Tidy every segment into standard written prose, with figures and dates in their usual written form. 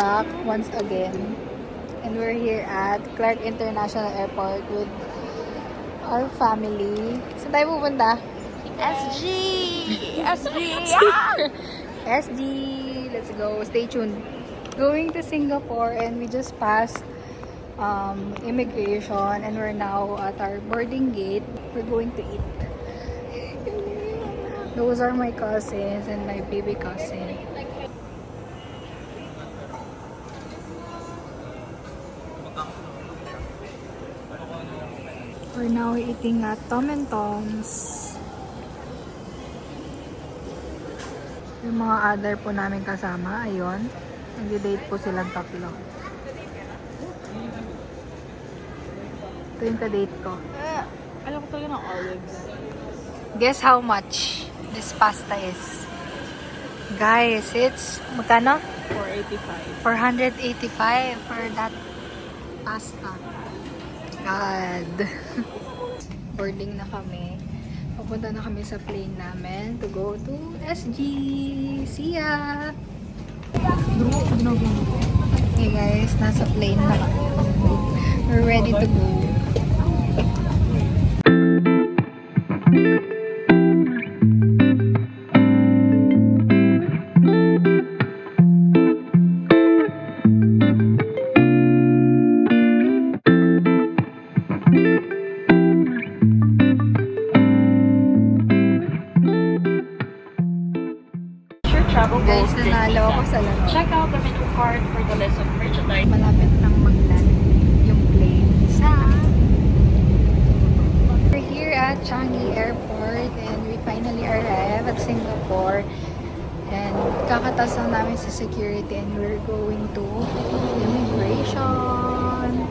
back once again. And we're here at Clark International Airport with our family. Saan tayo pupunta? SG! SG! SG! Let's go. Stay tuned. Going to Singapore and we just passed immigration and we're now at our boarding gate. We're going to eat. Those are my cousins and my baby cousin. We're now eating at Tom and Tom's. Yung mga other po namin kasama, ayun. Nag-date po silang tatlo. Ito yung ka-date ko. Alam ko talaga ng olives. Guess how much this pasta is? Guys, it's magkano? 485. 485 for that pasta. God. Boarding na kami. Papunta na kami sa plane namin to go to SG. See ya! Hey guys, nasa plane na kami. We're ready to go. Guys, nanalo ako sa laro. Check out the menu card for the list of merchandise. Malapit nang mag-land yung plane sa... We're here at Changi Airport and we finally arrived at Singapore. And kakatas lang namin sa security and we're going to immigration.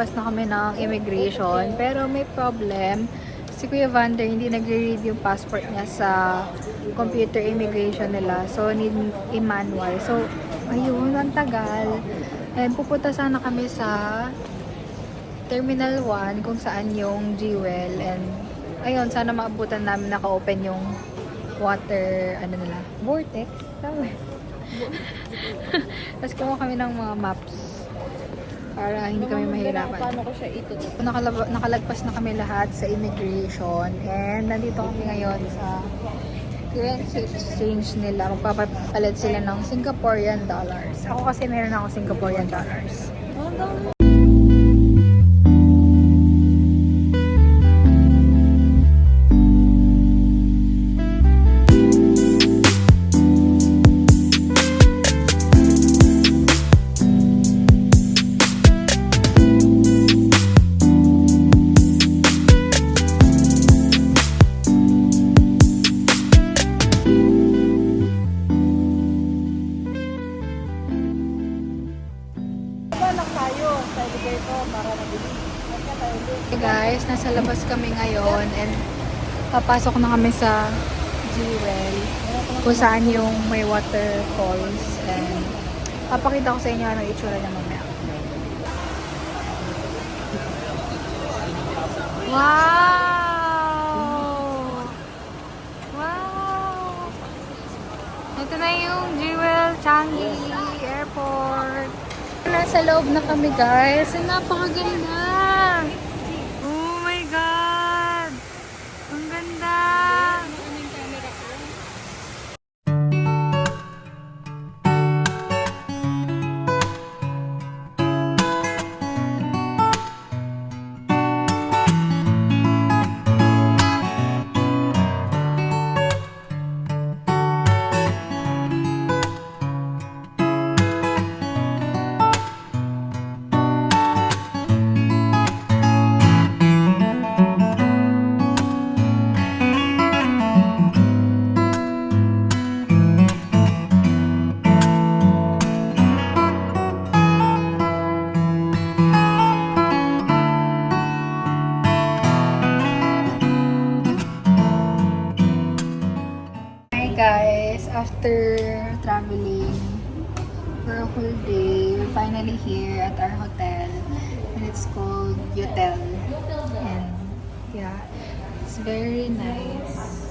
Nagpas na kami ng immigration pero may problem. Si Kuya Vander hindi nagre-read yung passport niya sa computer immigration nila. So, need i-manual. So, ayun, ang tagal. And pupunta sana kami sa Terminal 1 kung saan yung Jewel. And ayun, sana maabutan namin naka-open yung water, ano nila, vortex. Tama. Tapos kumuha kami ng mga maps para hindi kami mahirapan. Paano ko siya itutok? Nakalagpas na kami lahat sa immigration and nandito kami ngayon sa currency exchange nila. Magpapapalit sila ng Singaporean dollars. Ako kasi meron ako Singaporean dollars. Hey guys, nasa labas kami ngayon and papasok na kami sa Jewel kung saan yung may waterfalls and papakita ko sa inyo anong itsura niya mamaya. Wow! Wow! Ito na yung Jewel Changi Airport. Nasa loob na kami guys. Napakaganda! Oh my God! Ang ganda! whole day. We're finally here at our hotel. And it's called Yotel. And yeah, it's very nice.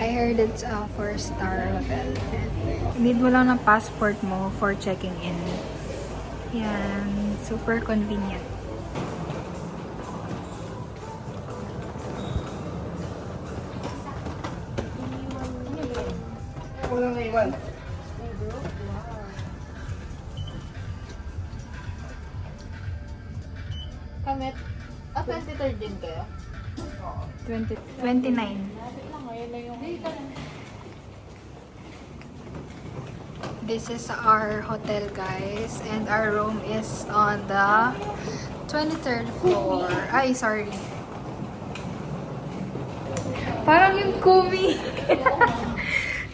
I heard it's a 4-star hotel. Need mo lang ng passport mo for checking in. Yan. Super convenient. Walang naiwan. Kamit. 23rd din kayo? 29. This is our hotel, guys. And our room is on the 23rd floor. Ay, sorry. Parang yung Kumi.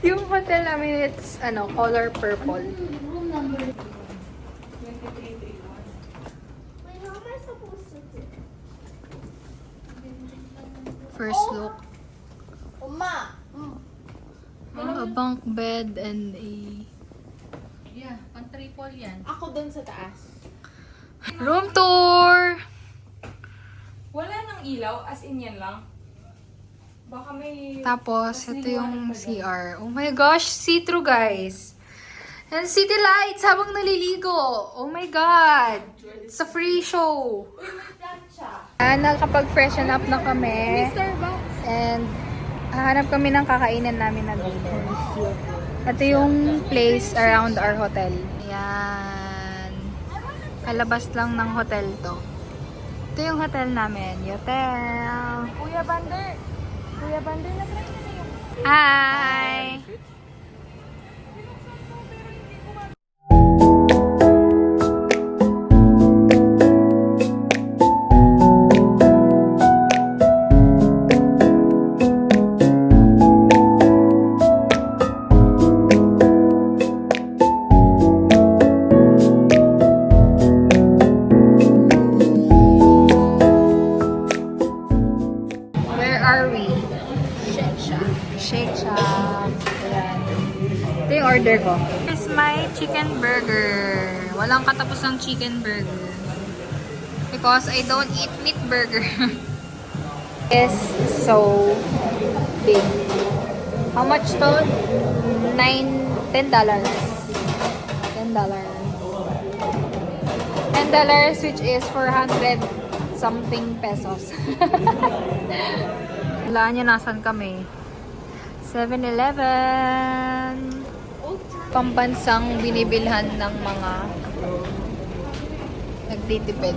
Yung hotel namin, it's color purple. First look. Uma! A bunk bed and a Yeah, pang-triple yan. Ako dun sa taas. room tour. Wala nang ilaw, as in yan lang. Baka may... Tapos, ito yung CR. Oh my gosh, see-through, guys. And city lights habang naliligo. Oh my God. It's a free show. Nakapag-freshen up na kami. And hahanap kami ng kakainan namin na dito. Ito yung place around our hotel. Ayan. Kalabas lang ng hotel to. Ito yung hotel namin. Yotel. Kuya Bander, na-try na yung... Hi! Where are we? Shake Shack. Ayan. Ito yung order ko. Here's my chicken burger. Walang katapusang chicken burger. Because I don't eat meat burger. It's so big. How much to? $10. $10, which is 400 something pesos. Wala niya, nasan kami? 7-Eleven. Pambansang binibilhan ng mga nagtitipid.